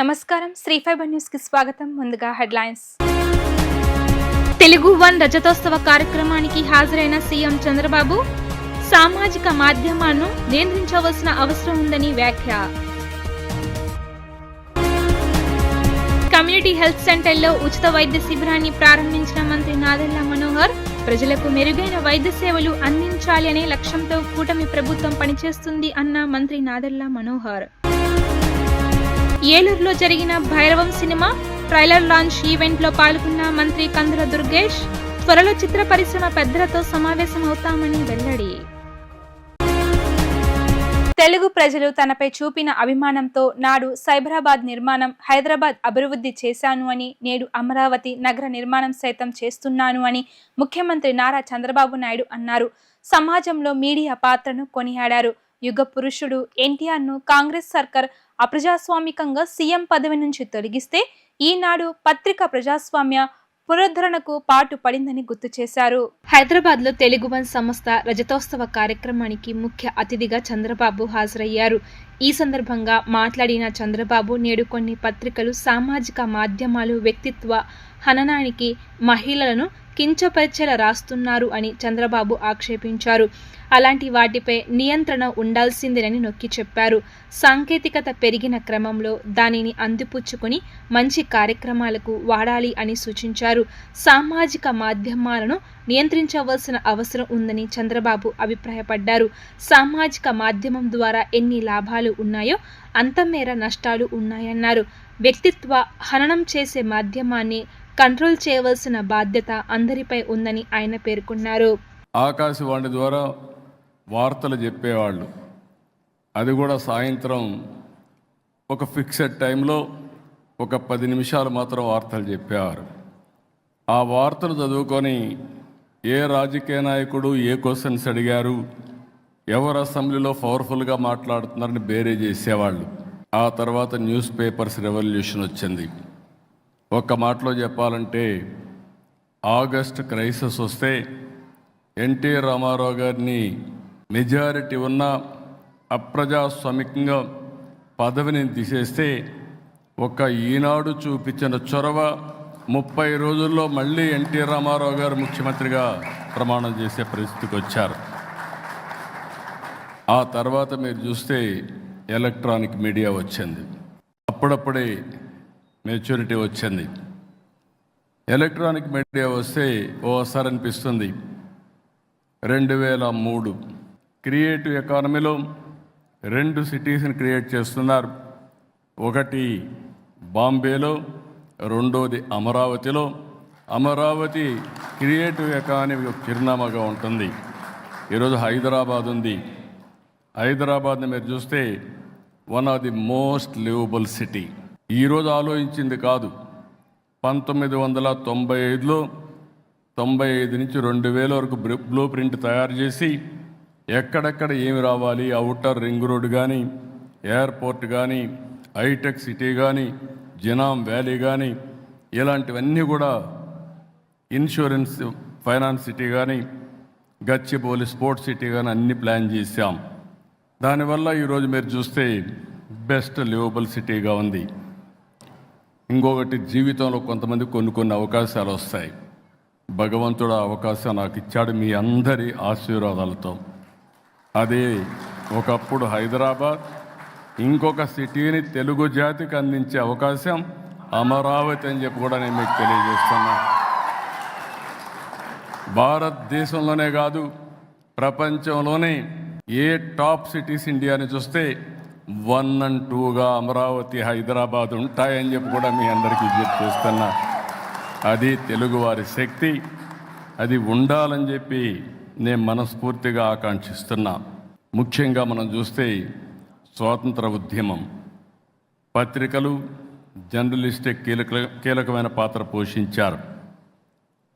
నమస్కారం Shri fiber news కి స్వాగతం. ముందుగా హెడ్లైన్స్. తెలుగు వన్ రజతోత్సవ కార్యక్రమానికి హాజరైన సీఎం చంద్రబాబు సామాజిక మాధ్యమాలను నియంత్రించవలసిన అవసరం ఉందని వ్యాఖ్య. కమ్యూనిటీ హెల్త్ సెంటర్లో ఉచిత వైద్య శిబిరాన్ని ప్రారంభించిన మంత్రి నాదెళ్ల మనోహర్ ప్రజలకు మెరుగైన వైద్య సేవలు అందించాలి అనే లక్ష్యంతో కూటమి ప్రభుత్వం పనిచేస్తుంది అన్న మంత్రి నాదెళ్ల మనోహర్. ఏలూరులో జరిగిన భైరవం సినిమా ట్రైలర్ లాంచ్ ఈవెంట్లో పాల్గొన్న మంత్రి కందుల దుర్గేష్ త్వరలో చిత్ర పరిశ్రమ పెద్దలతో సమావేశమవుతామని వెల్లడి. తెలుగు ప్రజలు తనపై చూపిన అభిమానంతో నాడు సైబరాబాద్ నిర్మాణం, హైదరాబాద్ అభివృద్ధి చేశాను అని, నేడు అమరావతి నగర నిర్మాణం సైతం చేస్తున్నాను అని ముఖ్యమంత్రి నారా చంద్రబాబు నాయుడు అన్నారు. సమాజంలో మీడియా పాత్రను కొనియాడారు. యుగ పురుషుడు ఎన్టీఆర్ను కాంగ్రెస్ సర్కార్ అప్రజాస్వామికంగా సీఎం పదవి నుంచి తొలగిస్తే ఈనాడు పత్రిక ప్రజాస్వామ్య పునరుద్ధరణకు పాటు పడిందని గుర్తు చేశారు. హైదరాబాద్ లో తెలుగు వన్ సంస్థ రజతోత్సవ కార్యక్రమానికి ముఖ్య అతిథిగా చంద్రబాబు హాజరయ్యారు. ఈ సందర్భంగా మాట్లాడిన చంద్రబాబు నేడు కొన్ని పత్రికలు సామాజిక మాధ్యమాలు వ్యక్తిత్వ హననానికి, మహిళలను కించపరిచేలా రాస్తున్నారు అని చంద్రబాబు ఆక్షేపించారు. అలాంటి వాటిపై నియంత్రణ ఉండాల్సిందేనని నొక్కి చెప్పారు. సాంకేతికత పెరిగిన క్రమంలో దానిని అందిపుచ్చుకుని మంచి కార్యక్రమాలకు వాడాలి అని సూచించారు. సామాజిక మాధ్యమాలను నియంత్రించవలసిన అవసరం ఉందని చంద్రబాబు అభిప్రాయపడ్డారు. సామాజిక మాధ్యమం ద్వారా ఎన్ని లాభాలు ఉన్నాయో అంతమేర నష్టాలు ఉన్నాయన్నారు. వ్యక్తిత్వ హననం చేసే మాధ్యమాన్ని కంట్రోల్ చేయవలసిన బాధ్యత అందరిపై ఉందని ఆయన పేర్కొన్నారు. ఆకాశవాణి ద్వారా వార్తలు చెప్పేవాళ్ళు, అది కూడా సాయంత్రం ఒక ఫిక్స్డ్ టైంలో ఒక 10 నిమిషాలు మాత్రం వార్తలు చెప్పేవారు. ఆ వార్తలు చదువుకొని ఏ రాజకీయ నాయకుడు ఏ క్వశ్చన్స్ అడిగారు, ఎవరు అసెంబ్లీలో పవర్ఫుల్గా మాట్లాడుతున్నారని బేరే చేసేవాళ్ళు. ఆ తర్వాత న్యూస్ పేపర్స్ రెవల్యూషన్ వచ్చింది. ఒక్క మాటలో చెప్పాలంటే ఆగస్ట్ క్రైసిస్ వస్తే ఎన్టీ రామారావు గారిని మెజారిటీ ఉన్న అప్రజాస్వామికంగా పదవిని తీసేస్తే ఒక ఈనాడు చూపించిన చొరవ 30 రోజుల్లో మళ్ళీ ఎన్టీ రామారావు గారు ముఖ్యమంత్రిగా ప్రమాణం చేసే పరిస్థితికి వచ్చారు. ఆ తర్వాత మీరు చూస్తే ఎలక్ట్రానిక్ మీడియా వచ్చింది. అప్పుడప్పుడే మెచ్యూరిటీ వచ్చింది. ఎలక్ట్రానిక్ మీడియా వస్తే ఓసారి అనిపిస్తుంది 2003 క్రియేటివ్ ఎకానమీలో 2 సిటీస్ని క్రియేట్ చేస్తున్నారు. ఒకటి బాంబేలో, రెండోది అమరావతిలో. అమరావతి క్రియేటివ్ ఎకానమీ ఒక చిరునామాగా ఉంటుంది. ఈరోజు హైదరాబాద్ ఉంది. హైదరాబాద్ని మీరు చూస్తే one of the most liveable city. ఈరోజు ఆలోచించింది కాదు. 1995లో 95 నుంచి 2000 వరకు బ్లూ ప్రింట్ తయారు చేసి ఎక్కడెక్కడ ఏమి రావాలి, అవుటర్ రింగ్ రోడ్ కానీ, ఎయిర్పోర్ట్ కానీ, హైటెక్ సిటీ కానీ, జినాం వ్యాలీ కానీ, ఇలాంటివన్నీ కూడా ఇన్సూరెన్స్ ఫైనాన్స్ సిటీ కానీ, గచ్చిబౌలి స్పోర్ట్స్ సిటీ కానీ అన్ని ప్లాన్ చేశాం. దానివల్ల ఈరోజు మీరు చూస్తే బెస్ట్ లివబుల్ సిటీగా ఉంది. ఇంకొకటి, జీవితంలో కొంతమంది కొన్ని అవకాశాలు వస్తాయి. భగవంతుడు అవకాశం నాకు ఇచ్చాడు మీ అందరి ఆశీర్వాదాలతో. అదే ఒకప్పుడు హైదరాబాద్, ఇంకొక సిటీని తెలుగు జాతికి అందించే అవకాశం అమరావతి అని చెప్పి కూడా నేను మీకు తెలియజేస్తున్నా. భారతదేశంలోనే కాదు, ప్రపంచంలోనే ఏ టాప్ సిటీస్ ఇండియాని చూస్తే 1 and 2గా అమరావతి, హైదరాబాద్ ఉంటాయని చెప్పి కూడా మీ అందరికీ విజ్ఞప్తి చేస్తున్నా. అది తెలుగువారి శక్తి, అది ఉండాలని చెప్పి నేను మనస్ఫూర్తిగా ఆకాంక్షిస్తున్నా. ముఖ్యంగా మనం చూస్తే స్వాతంత్ర ఉద్యమం, పత్రికలు, జర్నలిస్టే కీలకమైన పాత్ర పోషించారు.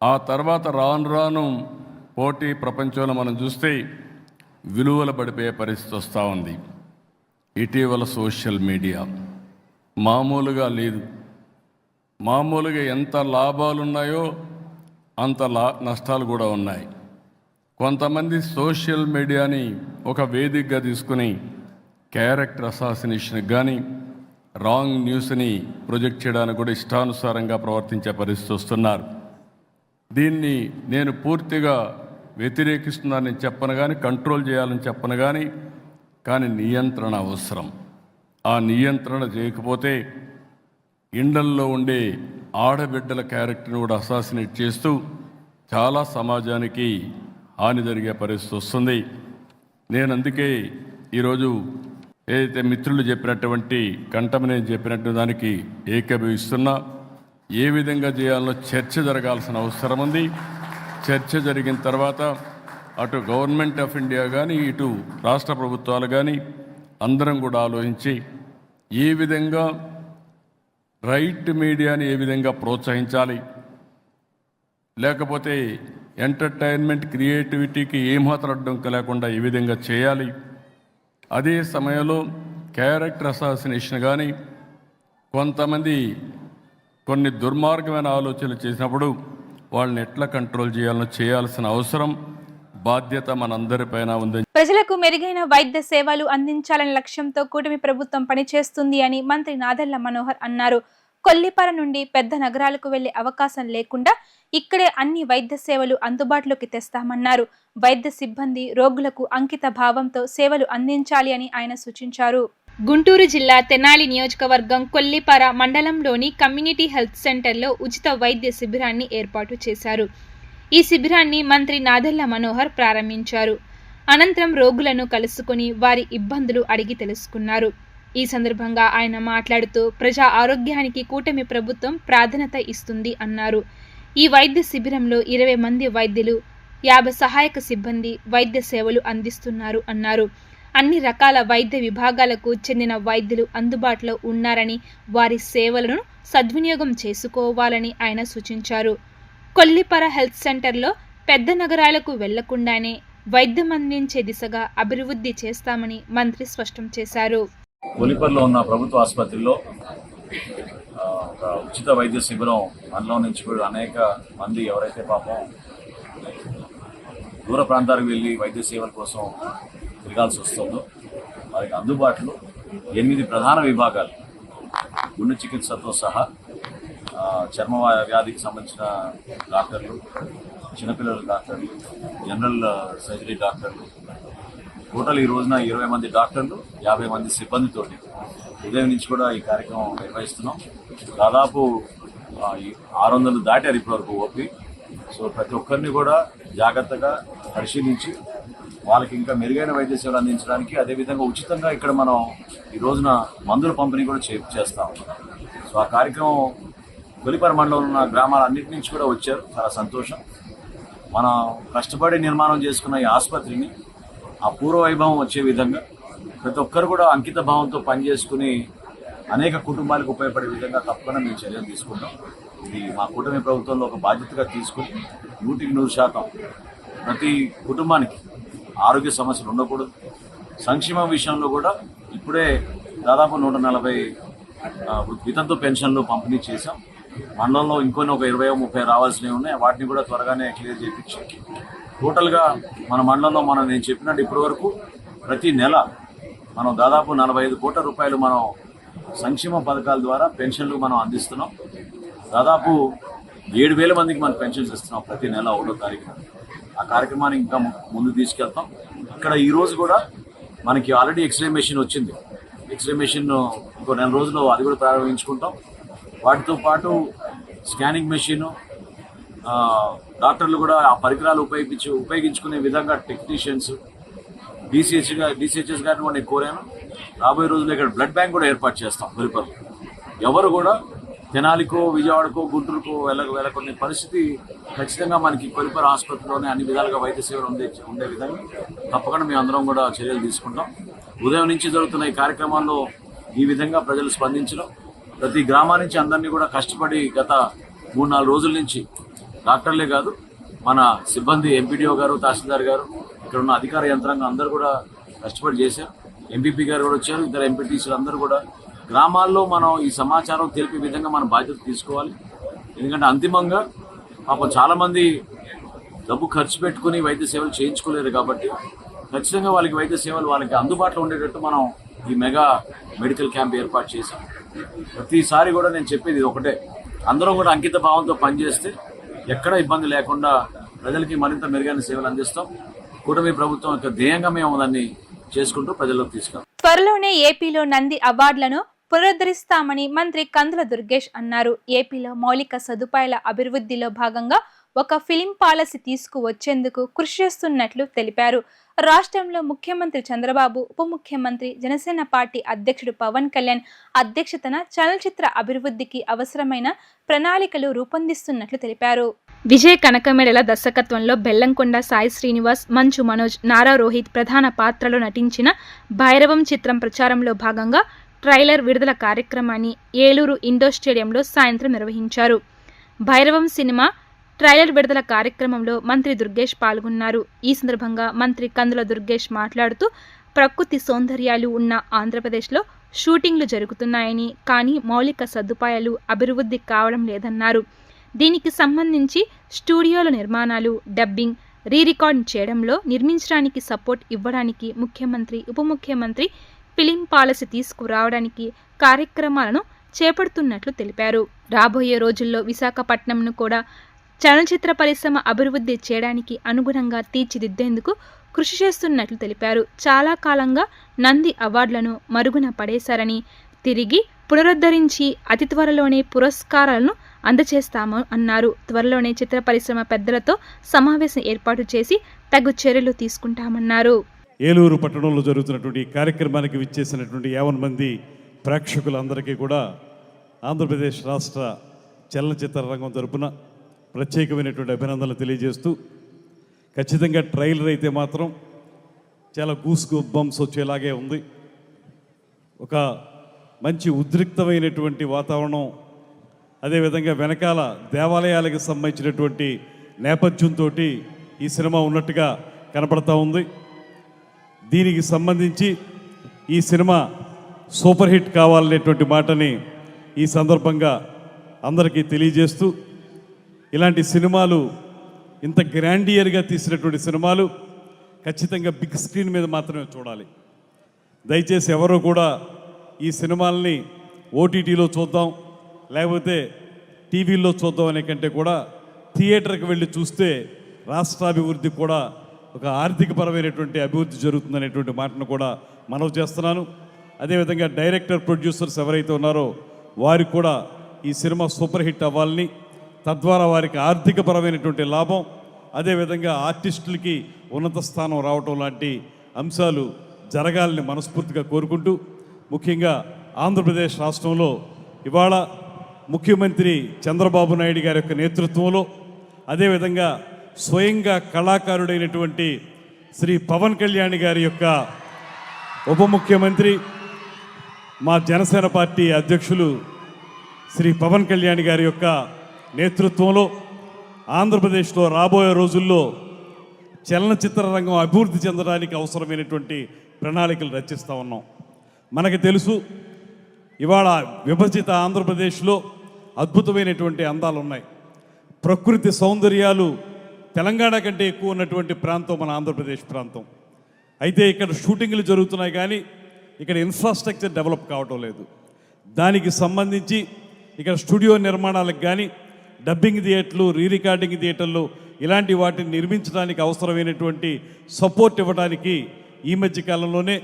ఆ తర్వాత రాను రాను పోటీ ప్రపంచంలో మనం చూస్తే విలువలు పడిపోయే పరిస్థితి వస్తూ ఉంది. ఇటీవల సోషల్ మీడియా మామూలుగా లేదు. మామూలుగా ఎంత లాభాలు ఉన్నాయో అంత నష్టాలు కూడా ఉన్నాయి. కొంతమంది సోషల్ మీడియాని ఒక వేదికగా తీసుకుని క్యారెక్టర్ అసాసినేషన్కి కానీ, రాంగ్ న్యూస్ని ప్రొజెక్ట్ చేయడానికి కూడా ఇష్టానుసారంగా ప్రవర్తించే పరిస్థితి వస్తున్నారు. దీన్ని నేను పూర్తిగా వ్యతిరేకిస్తున్నానని చెప్పను కానీ, కంట్రోల్ చేయాలని చెప్పను కానీ నియంత్రణ అవసరం. ఆ నియంత్రణ చేయకపోతే ఇండల్లో ఉండే ఆడబిడ్డల క్యారెక్టర్ని కూడా అసాసినేట్ చేస్తూ చాలా సమాజానికి హాని జరిగే పరిస్థితి వస్తుంది. నేను అందుకే ఈరోజు ఏదైతే మిత్రులు చెప్పినటువంటి కంటమనేని చెప్పినట్టు దానికి ఏకీభవిస్తున్నా. ఏ విధంగా చేయాలో చర్చ జరగాల్సిన అవసరం ఉంది. చర్చ జరిగిన తర్వాత అటు గవర్నమెంట్ ఆఫ్ ఇండియా కానీ, ఇటు రాష్ట్ర ప్రభుత్వాలు కానీ అందరం కూడా ఆలోచించి ఏ విధంగా రైట్ మీడియాని ఏ విధంగా ప్రోత్సహించాలి, లేకపోతే ఎంటర్టైన్మెంట్ క్రియేటివిటీకి ఏమాత్రం అడ్డంకి లేకుండా ఏ విధంగా చేయాలి. అదే సమయంలో క్యారెక్టర్ అసాసినేషన్ కానీ కొంతమంది కొన్ని దుర్మార్గమైన ఆలోచనలు చేసినప్పుడు వాళ్ళని ఎట్లా కంట్రోల్ చేయాలో చేయాల్సిన అవసరం, బాధ్యత మనందరిపైన ఉంది. ప్రజలకు మెరుగైన వైద్య సేవలు అందించాలనే లక్ష్యంతో కూటమి ప్రభుత్వం పనిచేస్తుంది అని మంత్రి నాదెళ్ల మనోహర్ అన్నారు. కొల్లిపర నుండి పెద్ద నగరాలకు వెళ్లే అవకాశం లేకుండా ఇక్కడే అన్ని వైద్య సేవలు అందుబాటులోకి తెస్తామన్నారు. వైద్య సిబ్బంది రోగులకు అంకిత భావంతో సేవలు అందించాలి అని ఆయన సూచించారు. గుంటూరు జిల్లా తెనాలి నియోజకవర్గం కొల్లిపర మండలంలోని కమ్యూనిటీ హెల్త్ సెంటర్లో ఉచిత వైద్య శిబిరాన్ని ఏర్పాటు చేశారు. ఈ శిబిరాన్ని మంత్రి నాదెళ్ల మనోహర్ ప్రారంభించారు. అనంతరం రోగులను కలుసుకుని వారి ఇబ్బందులు అడిగి తెలుసుకున్నారు. ఈ సందర్భంగా ఆయన మాట్లాడుతూ ప్రజా ఆరోగ్యానికి కూటమి ప్రభుత్వం ప్రాధాన్యత ఇస్తుంది అన్నారు. ఈ వైద్య శిబిరంలో 20 మంది వైద్యులు, 50 సహాయక సిబ్బంది వైద్య సేవలు అందిస్తున్నారు అన్నారు. అన్ని రకాల వైద్య విభాగాలకు చెందిన వైద్యులు అందుబాటులో ఉన్నారని, వారి సేవలను సద్వినియోగం చేసుకోవాలని ఆయన సూచించారు. కొల్లిపర హెల్త్ సెంటర్లో పెద్ద నగరాలకు వెళ్లకుండానే వైద్యం అందించే దిశగా అభివృద్ధి చేస్తామని మంత్రి స్పష్టం చేశారు. కొల్లిపరలో ఉన్న ప్రభుత్వ ఆసుపత్రిలో ఒక ఉచిత వైద్య శిబిరం మనలో నుంచి కూడా అనేక మంది ఎవరైతే పాపం దూర ప్రాంతాలకు వెళ్ళి వైద్య సేవల కోసం తిరగాల్సి వస్తుందో వారికి అందుబాటులో 8 ప్రధాన విభాగాలు, గుండె చికిత్సతో సహా చర్మ వ్యాధికి సంబంధించిన డాక్టర్లు, చిన్నపిల్లల డాక్టర్లు, జనరల్ సర్జరీ డాక్టర్లు, టోటల్ ఈ రోజున 20 మంది డాక్టర్లు, 50 మంది సిబ్బందితోటి ఉదయం నుంచి కూడా ఈ కార్యక్రమం నిర్వహిస్తున్నాం. దాదాపు 600 దాటారు ఇప్పటివరకు ఓపీ. సో ప్రతి ఒక్కరిని కూడా జాగ్రత్తగా పరిశీలించి వాళ్ళకి ఇంకా మెరుగైన వైద్య సేవలు అందించడానికి, అదేవిధంగా ఉచితంగా ఇక్కడ మనం ఈ రోజున మందుల పంపిణీ కూడా చేస్తాం. సో ఆ కార్యక్రమం కొల్లిపర మండలంలో ఉన్న గ్రామాలన్నింటి నుంచి కూడా వచ్చారు. చాలా సంతోషం. మనం కష్టపడి నిర్మాణం చేసుకున్న ఈ ఆసుపత్రిని ఆ పూర్వ వైభవం వచ్చే విధంగా ప్రతి ఒక్కరు కూడా అంకిత భావంతో పనిచేసుకుని అనేక కుటుంబాలకు ఉపయోగపడే విధంగా తప్పకుండా మేము చర్యలు తీసుకుంటాం. ఇది మా కూటమి ప్రభుత్వంలో ఒక బాధ్యతగా తీసుకుని 100% ప్రతి కుటుంబానికి ఆరోగ్య సమస్యలు ఉండకూడదు. సంక్షేమం విషయంలో కూడా ఇప్పుడే దాదాపు 140 వితంతు పెన్షన్లు పంపిణీ చేశాం. మండలంలో ఇంకొన్ని ఒక 20-30 రావాల్సినవి ఉన్నాయి. వాటిని కూడా త్వరగానే క్లియర్ చేయించి టోటల్గా మన మండలంలో నేను చెప్పినట్టు ఇప్పటి వరకు ప్రతి నెల మనం దాదాపు 45 కోట్ల రూపాయలు మనం సంక్షేమ పథకాల ద్వారా పెన్షన్లు మనం అందిస్తున్నాం. దాదాపు 7,000 మందికి మనం పెన్షన్స్ ఇస్తున్నాం ప్రతి నెల 1వ తారీఖున. ఆ కార్యక్రమాన్ని ఇంకా ముందు తీసుకెళ్తాం. ఇక్కడ ఈ రోజు కూడా మనకి ఆల్రెడీ ఎక్స్రే మెషిన్ వచ్చింది. ఎక్స్రే మెషిన్ ఇంకో 4 రోజుల్లో అది కూడా ప్రారంభించుకుంటాం. వాటితో పాటు స్కానింగ్ మెషిన్, డాక్టర్లు కూడా ఆ పరికరాలు ఉపయోగించుకునే విధంగా టెక్నీషియన్స్, డిసిహెచ్ఎస్ గారిని కూడా నేను కోరాను. రాబోయే రోజుల్లో ఇక్కడ బ్లడ్ బ్యాంక్ కూడా ఏర్పాటు చేస్తాం. కొల్లిపరలో ఎవరు కూడా తెనాలికో, విజయవాడకో, గుంటూరుకో వెళ్ళకునే పరిస్థితి ఖచ్చితంగా మనకి కొల్లిపర ఆసుపత్రిలోనే అన్ని విధాలుగా వైద్య సేవలు ఉండే విధంగా తప్పకుండా మేము అందరం కూడా చర్యలు తీసుకుంటాం. ఉదయం నుంచి జరుగుతున్న ఈ కార్యక్రమాల్లో ఈ విధంగా ప్రజలు స్పందించడం, ప్రతి గ్రామం నుంచి అందరినీ కూడా కష్టపడి గత 3-4 రోజుల నుంచి డాక్టర్లే కాదు మన సిబ్బంది, ఎంపీడీఓ గారు, తహసీల్దార్ గారు, ఇక్కడ ఉన్న అధికార యంత్రాంగం అందరూ కూడా కష్టపడి చేశారు. ఎంపీపీ గారు కూడా వచ్చారు. ఇద్దరు ఎంపీటీసీలు అందరూ కూడా గ్రామాల్లో మనం ఈ సమాచారం తెలిపే విధంగా మనం బాధ్యత తీసుకోవాలి. ఎందుకంటే అంతిమంగా పాపం చాలామంది డబ్బు ఖర్చు పెట్టుకుని వైద్య సేవలు చేయించుకోలేరు. కాబట్టి ఖచ్చితంగా వాళ్ళకి వైద్య సేవలు వాళ్ళకి అందుబాటులో ఉండేటట్టు మనం ఈ మెగా మెడికల్ క్యాంప్ ఏర్పాటు చేశాం. ప్రతిసారి కూడా నేను చెప్పేది ఇది ఒకటే, అందరం కూడా అంకిత భావంతో పనిచేస్తే ఎక్కడ ఇబ్బంది లేకుండా ప్రజలకి మరింత మెరుగైన సేవలు అందిస్తాం. కూటమి ప్రభుత్వం యొక్క ధ్యేయంగా మేము దాన్ని చేసుకుంటూ ప్రజల్లోకి తీసుకెళ్తాం. త్వరలోనే ఏపీలో నంది అవార్డులను పునరుద్ధరిస్తామని మంత్రి కందుల దుర్గేష్ అన్నారు. ఏపీలో మౌలిక సదుపాయాల అభివృద్ధిలో భాగంగా ఒక ఫిలిం పాలసీ తీసుకువచ్చేందుకు కృషి చేస్తున్నట్లు తెలిపారు. రాష్ట్రంలో ముఖ్యమంత్రి చంద్రబాబు, ఉప ముఖ్యమంత్రి, జనసేన పార్టీ అధ్యక్షుడు పవన్ కళ్యాణ్ అధ్యక్షతన చలనచిత్ర అభివృద్ధికి అవసరమైన ప్రణాళికలు రూపొందిస్తున్నట్లు తెలిపారు. విజయ్ కనకమేడల దర్శకత్వంలో బెల్లంకొండ సాయి శ్రీనివాస్, మంచు మనోజ్, నారా రోహిత్ ప్రధాన పాత్రలో నటించిన భైరవం చిత్రం ప్రచారంలో భాగంగా ట్రైలర్ విడుదల కార్యక్రమాన్ని ఏలూరు ఇండోర్ స్టేడియంలో సాయంత్రం నిర్వహించారు. భైరవం సినిమా ట్రైలర్ విడుదల కార్యక్రమంలో మంత్రి దుర్గేష్ పాల్గొన్నారు. ఈ సందర్భంగా మంత్రి కందుల దుర్గేష్ మాట్లాడుతూ ప్రకృతి సౌందర్యాలు ఉన్న ఆంధ్రప్రదేశ్లో షూటింగ్లు జరుగుతున్నాయని, కానీ మౌలిక సదుపాయాలు అభివృద్ధి కావడం లేదన్నారు. దీనికి సంబంధించి స్టూడియోల నిర్మాణాలు, డబ్బింగ్, రీరికార్డ్ చేయడంలో నిర్మించడానికి సపోర్ట్ ఇవ్వడానికి ముఖ్యమంత్రి, ఉప ముఖ్యమంత్రి ఫిలిం పాలసీ తీసుకురావడానికి కార్యక్రమాలను చేపడుతున్నట్లు తెలిపారు. రాబోయే రోజుల్లో విశాఖపట్నంను కూడా చలనచిత్ర పరిశ్రమ అభివృద్ధి చేయడానికి అనుగుణంగా తీర్చిదిద్దేందుకు కృషి చేస్తున్నట్లు తెలిపారు. చాలా కాలంగా నంది అవార్డులను మరుగున పడేశారని, తిరిగి పునరుద్ధరించి అతి త్వరలోనే పురస్కారాలను అందజేస్తాము అన్నారు. త్వరలోనే చిత్ర పరిశ్రమ పెద్దలతో సమావేశం ఏర్పాటు చేసి తగు చర్యలు తీసుకుంటామన్నారు. ఏలూరు పట్టణంలో జరుగుతున్నటువంటి ఈ కార్యక్రమానికి విచ్చేసినటువంటి 50 మంది ప్రేక్షకులందరికీ కూడా ఆంధ్రప్రదేశ్ రాష్ట్ర చలనచిత్ర రంగం తరపున ప్రత్యేకమైనటువంటి అభినందనలు తెలియజేస్తూ, ఖచ్చితంగా ట్రైలర్ అయితే మాత్రం చాలా గూస్ బంప్స్ వచ్చేలాగే ఉంది. ఒక మంచి ఉద్రిక్తమైనటువంటి వాతావరణం, అదేవిధంగా వెనకాల దేవాలయాలకు సంబంధించినటువంటి నేపథ్యంతో ఈ సినిమా ఉన్నట్టుగా కనపడతా ఉంది. దీనికి సంబంధించి ఈ సినిమా సూపర్ హిట్ కావాలనేటువంటి మాటని ఈ సందర్భంగా అందరికీ తెలియజేస్తూ, ఇలాంటి సినిమాలు, ఇంత గ్రాండియర్గా తీసినటువంటి సినిమాలు ఖచ్చితంగా బిగ్ స్క్రీన్ మీద మాత్రమే చూడాలి. దయచేసి ఎవరు కూడా ఈ సినిమాల్ని ఓటీటీలో చూద్దాం, లేకపోతే టీవీల్లో చూద్దాం అనే కంటే కూడా థియేటర్కి వెళ్ళి చూస్తే రాష్ట్రాభివృద్ధి కూడా ఒక ఆర్థికపరమైనటువంటి అభివృద్ధి జరుగుతుందనేటువంటి మాటను కూడా మనవి చేస్తున్నాను. అదేవిధంగా డైరెక్టర్, ప్రొడ్యూసర్స్ ఎవరైతే ఉన్నారో వారికి కూడా ఈ సినిమా సూపర్ హిట్ అవ్వాలని, తద్వారా వారికి ఆర్థికపరమైనటువంటి లాభం, అదేవిధంగా ఆర్టిస్టులకి ఉన్నత స్థానం రావటం లాంటి అంశాలు జరగాలని మనస్ఫూర్తిగా కోరుకుంటూ, ముఖ్యంగా ఆంధ్రప్రదేశ్ రాష్ట్రంలో ఇవాళ ముఖ్యమంత్రి చంద్రబాబు నాయుడు గారి యొక్క నేతృత్వంలో, అదేవిధంగా స్వయంగా కళాకారుడైనటువంటి శ్రీ పవన్ కళ్యాణ్ గారి యొక్క ఉప ముఖ్యమంత్రి, మా జనసేన పార్టీ అధ్యక్షులు శ్రీ పవన్ కళ్యాణ్ గారి యొక్క నేతృత్వంలో ఆంధ్రప్రదేశ్లో రాబోయే రోజుల్లో చలనచిత్ర రంగం అభివృద్ధి చెందడానికి అవసరమైనటువంటి ప్రణాళికలు రచిస్తూ ఉన్నాం. మనకు తెలుసు, ఇవాళ విభజిత ఆంధ్రప్రదేశ్లో అద్భుతమైనటువంటి అందాలు ఉన్నాయి. ప్రకృతి సౌందర్యాలు తెలంగాణ కంటే ఎక్కువ ఉన్నటువంటి ప్రాంతం మన ఆంధ్రప్రదేశ్ ప్రాంతం. అయితే ఇక్కడ షూటింగ్లు జరుగుతున్నాయి, కానీ ఇక్కడ ఇన్ఫ్రాస్ట్రక్చర్ డెవలప్ కావటం లేదు. దానికి సంబంధించి ఇక్కడ స్టూడియో నిర్మాణాలకు కానీ, డబ్బింగ్ థియేటర్లు, రీరికార్డింగ్ థియేటర్లు ఇలాంటి వాటిని నిర్మించడానికి అవసరమైనటువంటి సపోర్ట్ ఇవ్వడానికి ఈ మధ్య కాలంలోనే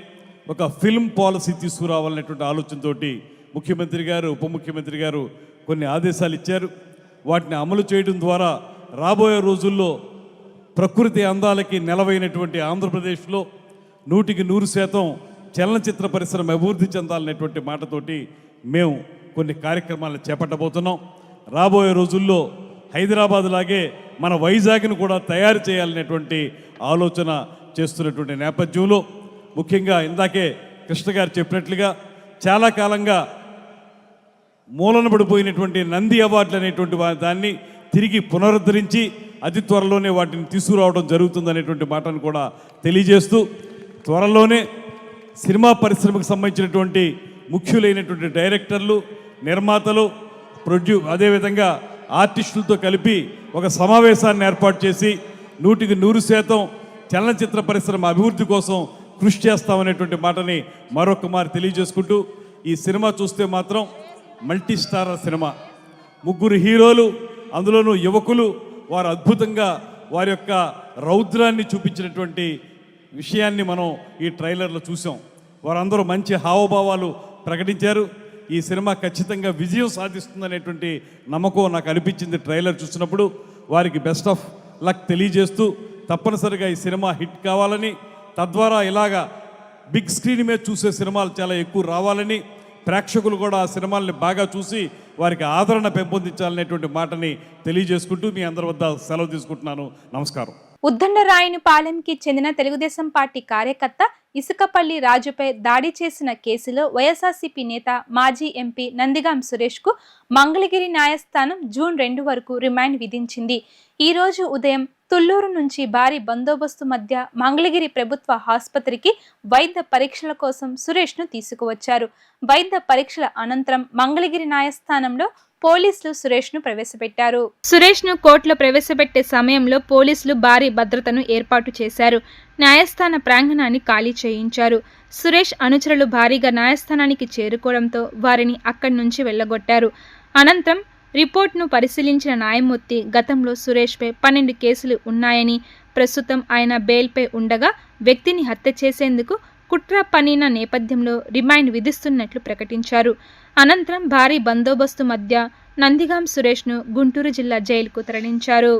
ఒక ఫిల్మ్ పాలసీ తీసుకురావాలనేటువంటి ఆలోచనతోటి ముఖ్యమంత్రి గారు, ఉప ముఖ్యమంత్రి గారు కొన్ని ఆదేశాలు ఇచ్చారు. వాటిని అమలు చేయడం ద్వారా రాబోయే రోజుల్లో ప్రకృతి అందాలకి నెలవైనటువంటి ఆంధ్రప్రదేశ్లో 100% చలనచిత్ర పరిశ్రమ అభివృద్ధి చెందాలనేటువంటి మాటతోటి మేము కొన్ని కార్యక్రమాలను చేపట్టబోతున్నాం. రాబోయే రోజుల్లో హైదరాబాద్ లాగే మన వైజాగ్ను కూడా తయారు చేయాలనేటువంటి ఆలోచన చేస్తున్నటువంటి నేపథ్యంలో, ముఖ్యంగా ఇందాకే కృష్ణ గారు చెప్పినట్లుగా చాలా కాలంగా మూలన పడిపోయినటువంటి నంది అవార్డులు అనేటువంటి దాన్ని తిరిగి పునరుద్ధరించి అతి త్వరలోనే వాటిని తీసుకురావడం జరుగుతుందనేటువంటి మాటను కూడా తెలియజేస్తూ, త్వరలోనే సినిమా పరిశ్రమకు సంబంధించినటువంటి ముఖ్యులైనటువంటి డైరెక్టర్లు, నిర్మాతలు, అదేవిధంగా ఆర్టిస్టులతో కలిపి ఒక సమావేశాన్ని ఏర్పాటు చేసి 100% చలనచిత్ర పరిశ్రమ అభివృద్ధి కోసం కృషి చేస్తామనేటువంటి మాటని మరొక మారు తెలియజేసుకుంటూ, ఈ సినిమా చూస్తే మాత్రం మల్టీ స్టారర్ సినిమా, 3 హీరోలు, అందులోనూ యువకులు, వారు అద్భుతంగా వారి యొక్క రౌద్రాన్ని చూపించినటువంటి విషయాన్ని మనం ఈ ట్రైలర్లో చూసాం. వారందరూ మంచి హావభావాలు ప్రకటించారు. ఈ సినిమా ఖచ్చితంగా విజయం సాధిస్తుందనేటువంటి నమ్మకం నాకు అనిపించింది ట్రైలర్ చూసినప్పుడు. వారికి బెస్ట్ ఆఫ్ లక్ తెలియజేస్తూ, తప్పనిసరిగా ఈ సినిమా హిట్ కావాలని, తద్వారా ఇలాగా బిగ్ స్క్రీన్ మీద చూసే సినిమాలు చాలా ఎక్కువ రావాలని, ప్రేక్షకులు కూడా ఆ సినిమాల్ని బాగా చూసి వారికి ఆదరణ పెంపొందించాలనేటువంటి మాటని తెలియజేసుకుంటూ మీ అందరి వద్ద సెలవు తీసుకుంటున్నాను. నమస్కారం. ఉద్దండరాయనిపాలెంకి చెందిన తెలుగుదేశం పార్టీ కార్యకర్త ఇసుకపల్లి రాజుపై దాడి చేసిన కేసులో వైఎస్ఆర్సీపీ నేత మాజీ ఎంపీ నందిగాం సురేష్కు మంగళగిరి న్యాయస్థానం జూన్ 2 వరకు రిమాండ్ విధించింది. ఈ రోజు ఉదయం తుళ్లూరు నుంచి భారీ బందోబస్తు మధ్య మంగళగిరి ప్రభుత్వ ఆసుపత్రికి వైద్య పరీక్షల కోసం సురేష్ను తీసుకువచ్చారు. వైద్య పరీక్షల అనంతరం మంగళగిరి న్యాయస్థానంలో పోలీసులు సురేష్ను ప్రవేశపెట్టారు. సురేష్ను కోర్టులో ప్రవేశపెట్టే సమయంలో పోలీసులు భారీ భద్రతను ఏర్పాటు చేశారు. న్యాయస్థాన ప్రాంగణాన్ని ఖాళీ చేయించారు. సురేష్ అనుచరులు భారీగా న్యాయస్థానానికి చేరుకోవడంతో వారిని అక్కడి నుంచి వెళ్లగొట్టారు. అనంతరం రిపోర్ట్ను పరిశీలించిన న్యాయమూర్తి గతంలో సురేష్పై 12 కేసులు ఉన్నాయని, ప్రస్తుతం ఆయన బెయిల్పై ఉండగా వ్యక్తిని హత్య చేసేందుకు కుట్ర పన్నిన నేపథ్యంలో రిమాండ్ విధిస్తున్నట్లు ప్రకటించారు. అనంతరం భారీ బందోబస్తు మధ్య నందిగాం సురేష్ను గుంటూరు జిల్లా జైలుకు తరలించారు.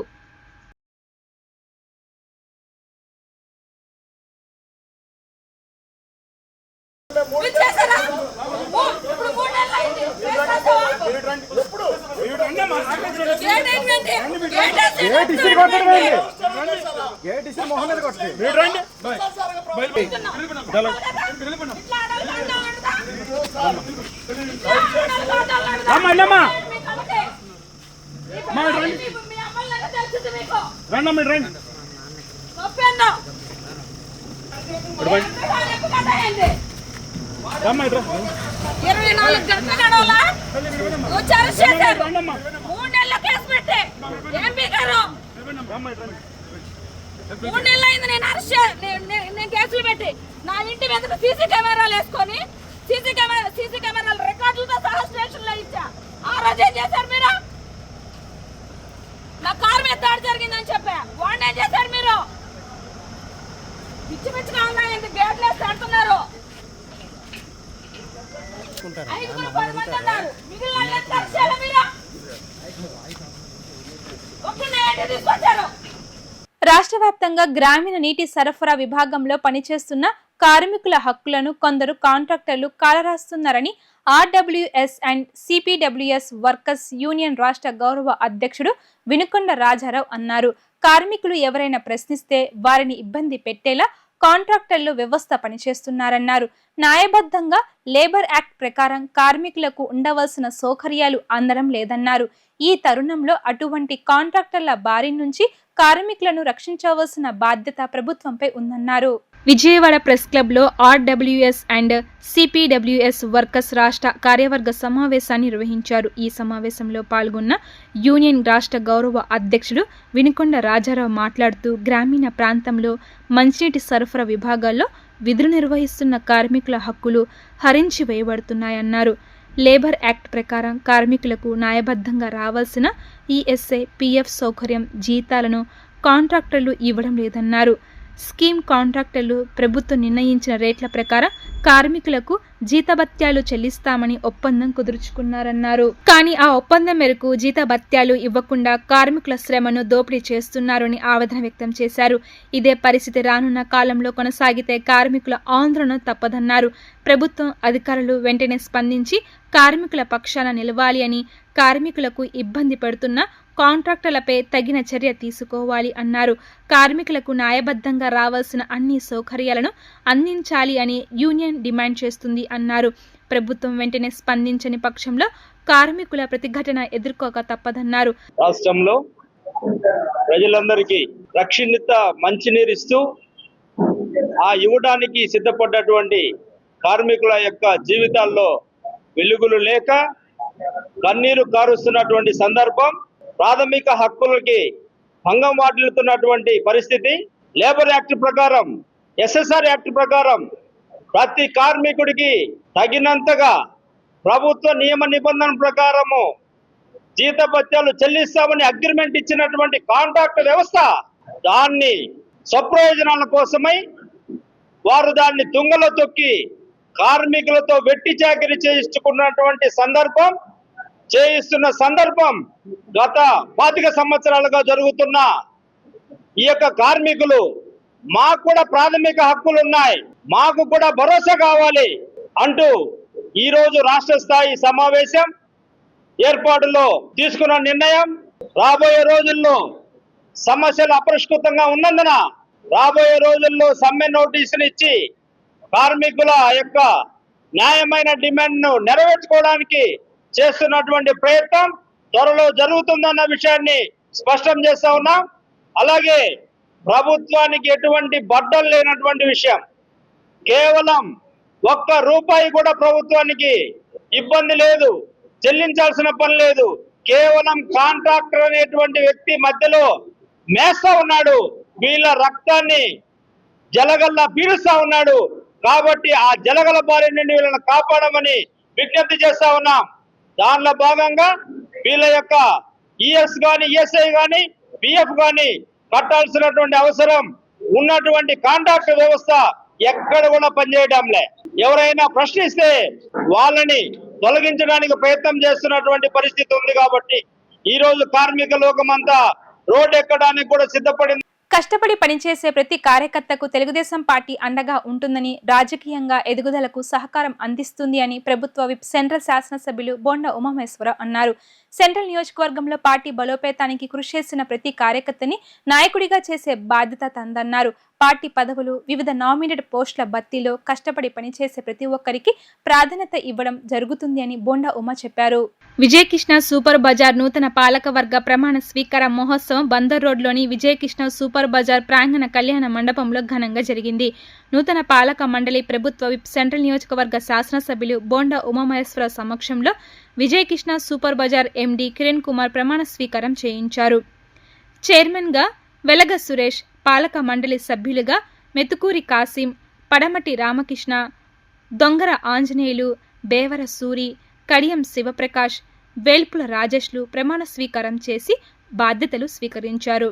కేసులు పెట్టి నా ఇంటి మీద సీసీ కెమెరాలు వేసుకొని సీసీ కెమెరాల రికార్డులతో సహా స్టేషన్ లో ఇచ్చా. ఆ రోజు ఏం చేశారు మీరు? నా కారు మీద దాడి జరిగిందని చెప్పా. వాడిని ఏం చేశారు మీరు? పిచ్చి పిచ్చిగా ఉన్నాయండి, గేట్లు వేసి పెడుతున్నారు. 5-10 మంది ఉన్నారు. మిగిలిన కలిసేలా మీరు ఒక్కనే తీసుకొచ్చారు. రాష్ట్ర వ్యాప్తంగా గ్రామీణ నీటి సరఫరా విభాగంలో పనిచేస్తున్న కార్మికుల హక్కులను కొందరు కాంట్రాక్టర్లు కాలరాస్తున్నారని RWS and CPWS workers union రాష్ట్ర గౌరవ అధ్యక్షుడు వినుకొండ రాజారావు అన్నారు. కార్మికులు ఎవరైనా ప్రశ్నిస్తే వారిని ఇబ్బంది పెట్టేలా కాంట్రాక్టర్లు వ్యవస్థ పనిచేస్తున్నారన్నారు. న్యాయబద్ధంగా లేబర్ యాక్ట్ ప్రకారం కార్మికులకు ఉండవలసిన సౌకర్యాలు అందడం లేదన్నారు. ఈ తరుణంలో అటువంటి కాంట్రాక్టర్ల బారి నుంచి కార్మికులను రక్షించవలసిన బాధ్యత ప్రభుత్వంపై ఉందన్నారు. విజయవాడ ప్రెస్ క్లబ్లో ఆర్డబ్ల్యూఎస్ అండ్ సిపిడబ్ల్యూఎస్ వర్కర్స్ రాష్ట్ర కార్యవర్గ సమావేశాన్ని నిర్వహించారు. ఈ సమావేశంలో పాల్గొన్న యూనియన్ రాష్ట్ర గౌరవ అధ్యక్షుడు వినుకొండ రాజారావు మాట్లాడుతూ, గ్రామీణ ప్రాంతంలో మంచినీటి సరఫరా విభాగాల్లో విధులు నిర్వహిస్తున్న కార్మికుల హక్కులు హరించి వేయబడుతున్నాయన్నారు. లేబర్ యాక్ట్ ప్రకారం కార్మికులకు న్యాయబద్ధంగా రావాల్సిన ఈఎస్ఐ, పిఎఫ్ సౌకర్యం, జీతాలను కాంట్రాక్టర్లు ఇవ్వడం లేదన్నారు. స్కీమ్ కాంట్రాక్టర్లు ప్రభుత్వం నిర్ణయించిన రేట్ల ప్రకారం కార్మికులకు జీతభత్యాలు చెల్లిస్తామని ఒప్పందం కుదుర్చుకున్నారన్నారు. కానీ ఆ ఒప్పందం మేరకు జీతభత్యాలు ఇవ్వకుండా కార్మికుల శ్రమను దోపిడీ చేస్తున్నారని ఆవేదన వ్యక్తం చేశారు. ఇదే పరిస్థితి రానున్న కాలంలో కొనసాగితే కార్మికుల ఆందోళన తప్పదన్నారు. ప్రభుత్వం అధికారులు వెంటనే స్పందించి కార్మికుల పక్షాన నిలవాలి అని, కార్మికులకు ఇబ్బంది పెడుతున్న కాంట్రాక్టర్లపై తగిన చర్య తీసుకోవాలి అన్నారు. కార్మికులకు న్యాయబద్ధంగా రావాల్సిన అన్ని సౌకర్యాలను అందించాలి అని యూనియన్ డిమాండ్ చేస్తుంది అన్నారు. ప్రభుత్వం వెంటనే స్పందించని పక్షంలో కార్మికుల ప్రతిఘటన ఎదుర్కోక తప్పదన్నారు. రాష్ట్రంలో ప్రజలందరికీ రక్షణిత మంచినీరు ఇస్తూ ఆ ఇవ్వడానికి సిద్ధపడ్డటువంటి కార్మికుల యొక్క జీవితాల్లో వెలుగులు లేక కన్నీరు కారుస్తున్నటువంటి సందర్భం, ప్రాథమిక హక్కులకి భంగం వాటిల్లుతున్నటువంటి పరిస్థితి, లేబర్ యాక్ట్ ప్రకారం, ఎస్ఎస్ఆర్ యాక్ట్ ప్రకారం ప్రతి కార్మికుడికి తగినంతగా ప్రభుత్వ నియమ నిబంధన ప్రకారము జీతభత్యాలు చెల్లిస్తామని అగ్రిమెంట్ ఇచ్చినటువంటి కాంట్రాక్ట్ వ్యవస్థ దాన్ని స్వప్రయోజనాల కోసమై వారు దాన్ని తుంగలో తొక్కి కార్మికులతో వెట్టి చాకిరీ చేయిస్తున్న సందర్భం గత 25 సంవత్సరాలుగా జరుగుతున్న ఈ యొక్క కార్మికులు మాకు కూడా ప్రాథమిక హక్కులు ఉన్నాయి, మాకు కూడా భరోసా కావాలి అంటూ ఈ రోజు రాష్ట్ర స్థాయి సమావేశం ఏర్పాటులో తీసుకున్న నిర్ణయం రాబోయే రోజుల్లో సమస్యలు అపరిష్కృతంగా ఉన్నందున రాబోయే రోజుల్లో సమ్మె నోటీసులు ఇచ్చి కార్మికుల యొక్క న్యాయమైన డిమాండ్ను నెరవేర్చుకోవడానికి చేస్తున్నటువంటి ప్రయత్నం త్వరలో జరుగుతుందన్న విషయాన్ని స్పష్టం చేస్తా ఉన్నాం. అలాగే ప్రభుత్వానికి ఎటువంటి బడ్డలు లేనటువంటి విషయం, కేవలం ₹1 కూడా ప్రభుత్వానికి ఇబ్బంది లేదు, చెల్లించాల్సిన పని లేదు. కేవలం కాంట్రాక్టర్ అనేటువంటి వ్యక్తి మధ్యలో మేస్తా ఉన్నాడు, వీళ్ళ రక్తాన్ని జలగల్లా పీలుస్తా ఉన్నాడు. కాబట్టి ఆ జలగల బారి నుండి వీళ్ళని కాపాడమని విజ్ఞప్తి చేస్తా ఉన్నాం. దానిలో భాగంగా వీళ్ళ యొక్క ఈఎస్ కానీ, ఈఎస్ఐ కానీ, పిఎఫ్ కానీ కట్టాల్సినటువంటి అవసరం ఉన్నటువంటి కాంట్రాక్ట్ వ్యవస్థ ఎక్కడ కూడా పనిచేయడంలే. ఎవరైనా ప్రశ్నిస్తే వాళ్ళని తొలగించడానికి ప్రయత్నం చేస్తున్నటువంటి పరిస్థితి ఉంది. కాబట్టి ఈ రోజు కార్మిక లోకమంతా రోడ్డు ఎక్కడానికి కూడా సిద్ధపడింది. కష్టపడి పనిచేసే ప్రతి కార్యకర్తకు తెలుగుదేశం పార్టీ అండగా ఉంటుందని, రాజకీయంగా ఎదుగుదలకు సహకారం అందిస్తుంది అని ప్రభుత్వ విప్ సెంట్రల్ శాసనసభ్యులు బోండా ఉమామహేశ్వరరావు అన్నారు. సెంట్రల్ నియోజకవర్గంలో పార్టీ బలోపేతానికి కృషి చేసిన ప్రతి కార్యకర్తని నాయకుడిగా చేసే బాధ్యత తందన్నారు. పార్టీ పదవులు, వివిధ నామినేటెడ్ పోస్టుల భర్తీలో కష్టపడి పనిచేసే ప్రతి ఒక్కరికి ప్రాధాన్యత ఇవ్వడం జరుగుతుంది అని బోండా ఉమా చెప్పారు. విజయకృష్ణ సూపర్ బజార్ నూతన పాలకవర్గ ప్రమాణ స్వీకార మహోత్సవం బందర్ రోడ్లోని విజయకృష్ణ సూపర్ బజార్ ప్రాంగణ కళ్యాణ మండపంలో ఘనంగా జరిగింది. నూతన పాలక మండలి ప్రభుత్వ విప్ సెంట్రల్ నియోజకవర్గ శాసనసభ్యులు బోండా ఉమామహేశ్వరరావు సమక్షంలో విజయకృష్ణ సూపర్ బజార్ ఎండీ కిరణ్ కుమార్ ప్రమాణ స్వీకారం చేయించారు. చైర్మన్గా వెలగ సురేష్, పాలక మండలి సభ్యులుగా మెతుకూరి కాసిం, పడమటి రామకృష్ణ, దొంగర ఆంజనేయులు, బేవర సూరి, కడియం శివప్రకాష్, వేల్పుల రాజేష్లు ప్రమాణ స్వీకారం చేసి బాధ్యతలు స్వీకరించారు.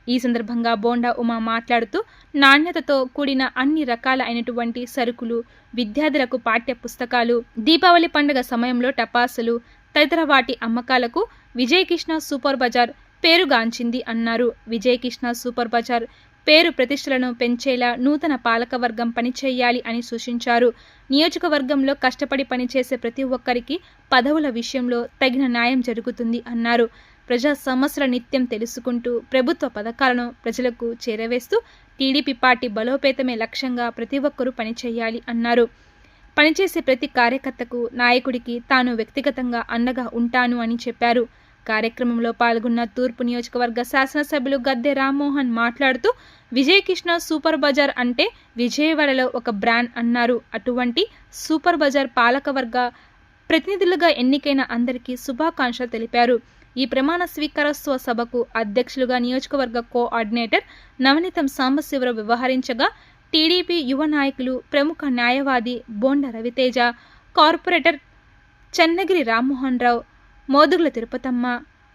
ఈ సందర్భంగా బోండా ఉమా మాట్లాడుతూ నాణ్యతతో కూడిన అన్ని రకాల అయినటువంటి సరుకులు, విద్యార్థులకు పాఠ్య పుస్తకాలు, దీపావళి పండుగ సమయంలో టపాసులు తదితర వాటి అమ్మకాలకు విజయకృష్ణ సూపర్ బజార్ పేరుగాంచింది అన్నారు. విజయకృష్ణ సూపర్ బజార్ పేరు ప్రతిష్టలను పెంచేలా నూతన పాలకవర్గం పనిచేయాలి అని సూచించారు. నియోజకవర్గంలో కష్టపడి పనిచేసే ప్రతి ఒక్కరికి పదవుల విషయంలో తగిన న్యాయం జరుగుతుంది అన్నారు. ప్రజా సమస్యల నిత్యం తెలుసుకుంటూ ప్రభుత్వ పథకాలను ప్రజలకు చేరవేస్తూ టీడీపీ పార్టీ బలోపేతమే లక్ష్యంగా ప్రతి ఒక్కరూ పనిచేయాలి అన్నారు. పనిచేసే ప్రతి కార్యకర్తకు, నాయకుడికి తాను వ్యక్తిగతంగా అండగా ఉంటాను అని చెప్పారు. కార్యక్రమంలో పాల్గొన్న తూర్పు నియోజకవర్గ శాసనసభ్యులు గద్దె రామ్మోహన్ మాట్లాడుతూ విజయకృష్ణ సూపర్ బజార్ అంటే విజయవాడలో ఒక బ్రాండ్ అన్నారు. అటువంటి సూపర్ బజార్ పాలకవర్గ ప్రతినిధులుగా ఎన్నికైన అందరికీ శుభాకాంక్షలు తెలిపారు. ఈ ప్రమాణ స్వీకారోత్సవ సభకు అధ్యక్షులుగా నియోజకవర్గ కోఆర్డినేటర్ నవనీతం సాంబశివరావు వ్యవహరించగా టీడీపీ యువ నాయకులు, ప్రముఖ న్యాయవాది Bonda Raviteja, corporator Chennagiri Rammohan Rao, Modugula Tirupatamma,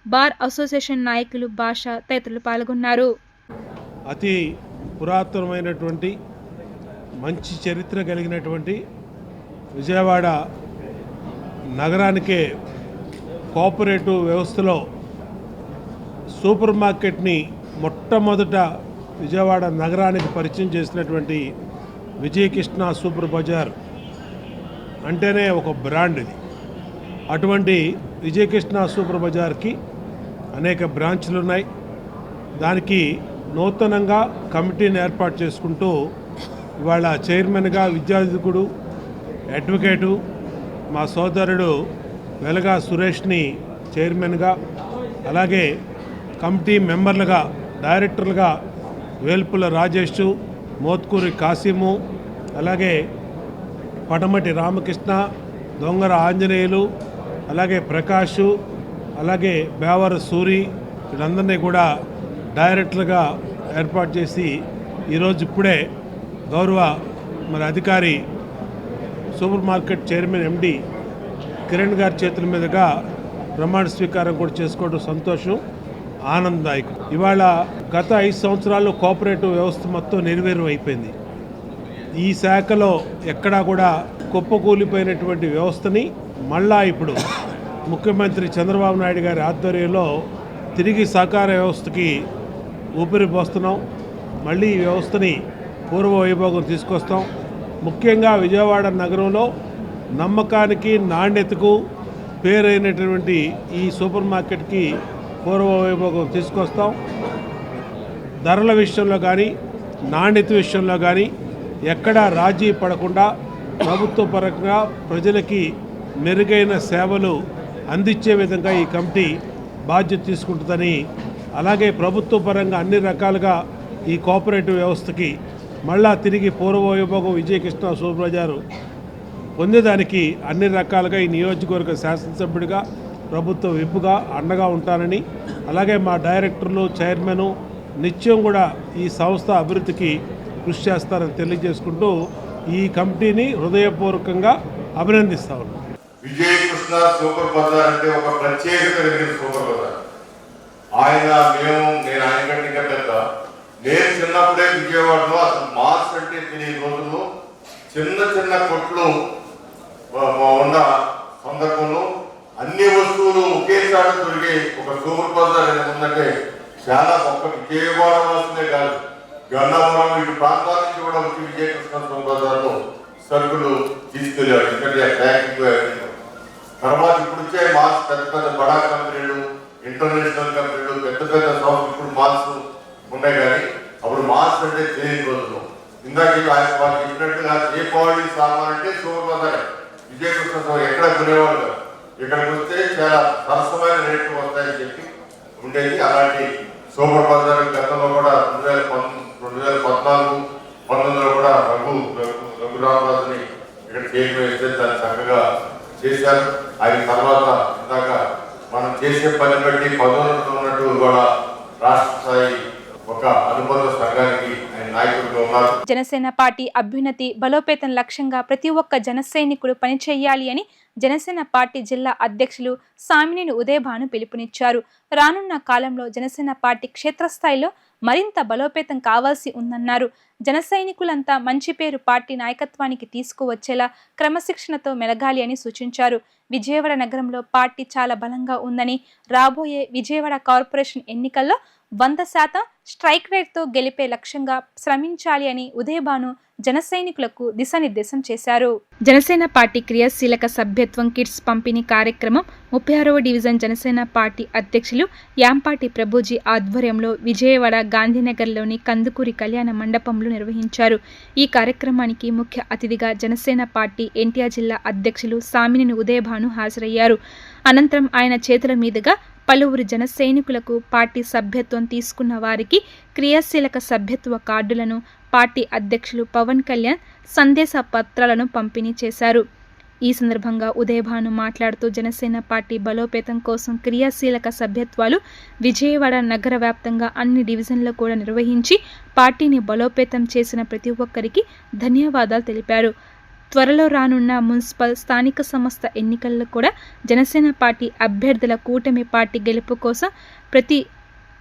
bar association నాయకులు భాష తదితరులు పాల్గొన్నారు. అతి పురాతనమైనటువంటి మంచి చరిత్ర కలిగినటువంటి విజయవాడ నగరానికే కోఆపరేటివ్ వ్యవస్థలో సూపర్ మార్కెట్ని మొట్టమొదట విజయవాడ నగరానికి పరిచయం చేసినటువంటి విజయకృష్ణ సూపర్ బజార్ అంటేనే ఒక బ్రాండ్ ఇది. అటువంటి విజయకృష్ణ సూపర్ బజార్కి అనేక బ్రాంచ్లు ఉన్నాయి. దానికి నూతనంగా కమిటీని ఏర్పాటు చేసుకుంటూ ఇవాళ చైర్మన్గా విద్యాధికుడు, అడ్వకేటు మా సోదరుడు వెలగా సురేష్ని చైర్మన్గా, అలాగే కమిటీ మెంబర్లుగా, డైరెక్టర్లుగా వేల్పుల రాజేష్, మోత్కూరి కాసిము, అలాగే పడమటి రామకృష్ణ, దొంగర ఆంజనేయులు, అలాగే ప్రకాష్, అలాగే బేవర సూరి, వీళ్ళందరినీ కూడా డైరెక్టర్లుగా ఏర్పాటు చేసి ఈరోజు ఇప్పుడే గౌరవ అధికారి super market chairman MD Kiran గారి చేతుల మీదుగా ప్రమాణ స్వీకారం కూడా చేసుకోవడం సంతోషం, ఆనందదాయకం. ఇవాళ గత 5 సంవత్సరాల్లో కోఆపరేటివ్ వ్యవస్థ మొత్తం నిర్వీర్యం అయిపోయింది. ఈ శాఖలో ఎక్కడా కూడా కుప్పకూలిపోయినటువంటి వ్యవస్థని మళ్ళా ఇప్పుడు ముఖ్యమంత్రి చంద్రబాబు నాయుడు గారి ఆధ్వర్యంలో తిరిగి సహకార వ్యవస్థకి ఊపిరి పోస్తున్నాం. మళ్ళీ ఈ వ్యవస్థని పూర్వ వైభోగం తీసుకొస్తాం. ముఖ్యంగా విజయవాడ నగరంలో నమ్మకానికి నాణ్యతకు పేరైనటువంటి ఈ సూపర్ మార్కెట్కి పూర్వ వైభోగం తీసుకొస్తాం. ధరల విషయంలో కానీ నాణ్యత విషయంలో కానీ ఎక్కడా రాజీ పడకుండా ప్రభుత్వ పరంగా ప్రజలకి మెరుగైన సేవలు అందించే విధంగా ఈ కమిటీ బాధ్యత తీసుకుంటుందని, అలాగే ప్రభుత్వ పరంగా అన్ని రకాలుగా ఈ కోఆపరేటివ్ వ్యవస్థకి మళ్ళా తిరిగి పూర్వ వైభోగం విజయకృష్ణ సూపర్ బజారు పొందేదానికి అన్ని రకాలుగా ఈ నియోజకవర్గ శాసనసభ్యుడిగా ప్రభుత్వ విప్పుగా అండగా ఉంటానని, అలాగే మా డైరెక్టర్లు చైర్మన్ నిత్యం కూడా ఈ సంస్థ అభివృద్ధికి కృషి చేస్తారని తెలియజేసుకుంటూ ఈ కమిటీని హృదయపూర్వకంగా అభినందిస్తా ఉన్నాను. విజయకృష్ణ సూపర్ బజార్ అంటే ఒక ప్రత్యేకత కలిగిన సూపర్ బజార్. నేను ఆయన కంటే ఇంకా పెద్ద. నేను చిన్నప్పుడే విజయవాడలో అసలు మాల్స్ అంటే తెలియని రోజుల్లో చిన్న చిన్న కొట్లు ఉన్న సందర్భంలో అన్ని వస్తువులు ఒకేసారి దొరికే ఒక సూపర్ బజార్ ఉందంటే చాలా గొప్ప. విజయవాడ వాసులే కాదు, గన్నవరం ఇటు ప్రాంతాల నుంచి కూడా వచ్చి విజయకృష్ణ సూపర్ బజార్లో సరుకులు తీసుకెళ్ళారు. ఎందుకంటే ప్యాకింగ్ తర్వాత ఇప్పుడు వచ్చే మాల్స్ పెద్ద పెద్ద బడా కంపెనీలు, ఇంటర్నేషనల్ కంపెనీలు, పెద్ద పెద్ద షాప్స్ ఇప్పుడు మాల్స్ ఉన్నాయి. కానీ అప్పుడు మాల్స్ అంటే తెలియని రోజులు. ఇందాక వాళ్ళు చెప్పినట్టుగా దీపావళి సామాన్ అంటే సూపర్ బజార్ విజయకృష్ణ ఎక్కడ కొనేవాళ్ళు. ఇక్కడికి వస్తే చాలా సరసమైన రేట్లు వస్తాయని చెప్పి ఉండేది. అలాంటి సూపర్ బజార్ గతంలో కూడా 2014, 2019లో కూడా రఘురామరాజుని ఇక్కడ కేక్ వేస్తే దాన్ని చక్కగా చేశారు. ఆయన తర్వాత ఇందాక మనం చేసే పని బట్టి పదోన్నతులు ఉన్నట్టు కూడా రాష్ట్ర స్థాయి ఒక అనుబంధ సంఘానికి ఆయన నాయకుడిగా ఉన్నారు. జనసేన పార్టీ అభ్యున్నతి బలోపేతం లక్ష్యంగా ప్రతి ఒక్క జన సైనికుడు పనిచేయాలి అని జనసేన పార్టీ జిల్లా అధ్యక్షులు సామినేని ఉదయభాను పిలుపునిచ్చారు. రానున్న కాలంలో జనసేన పార్టీ క్షేత్రస్థాయిలో మరింత బలోపేతం కావాల్సి ఉందన్నారు. జన సైనికులంతా మంచి పేరు పార్టీ నాయకత్వానికి తీసుకువచ్చేలా క్రమశిక్షణతో మెలగాలి అని సూచించారు. విజయవాడ నగరంలో పార్టీ చాలా బలంగా ఉందని, రాబోయే విజయవాడ కార్పొరేషన్ ఎన్నికల్లో 100% స్ట్రైక్ రేట్తో గెలిపే లక్ష్యంగా శ్రమించాలి అని ఉదయభాను జన సైనికులకు దిశానిర్దేశం చేశారు. జనసేన పార్టీ క్రియాశీలక సభ్యత్వం కిట్స్ పంపిణీ కార్యక్రమం 36వ డివిజన్ జనసేన పార్టీ అధ్యక్షులు యాంపాటి ప్రభుజీ ఆధ్వర్యంలో విజయవాడ గాంధీనగర్లోని కందుకూరి కళ్యాణ మండపంలో నిర్వహించారు. ఈ కార్యక్రమానికి ముఖ్య అతిథిగా జనసేన పార్టీ ఎన్టీఆర్ జిల్లా అధ్యక్షులు సామినేని ఉదయభాను హాజరయ్యారు. అనంతరం ఆయన చేతుల మీదుగా పలువురు జన సైనికులకు పార్టీ సభ్యత్వం తీసుకున్న వారికి క్రియాశీలక సభ్యత్వ కార్డులను, పార్టీ అధ్యక్షులు పవన్ కళ్యాణ్ సందేశ పత్రాలను పంపిణీ చేశారు. ఈ సందర్భంగా ఉదయభాను మాట్లాడుతూ జనసేన పార్టీ బలోపేతం కోసం క్రియాశీలక సభ్యత్వాలు విజయవాడ నగర వ్యాప్తంగా అన్ని డివిజన్లలో కూడా నిర్వహించి పార్టీని బలోపేతం చేసిన ప్రతి ఒక్కరికి ధన్యవాదాలు తెలిపారు. త్వరలో రానున్న మున్సిపల్, స్థానిక సంస్థ ఎన్నికల్లో కూడా జనసేన పార్టీ అభ్యర్థుల కూటమి పార్టీ గెలుపు కోసం ప్రతి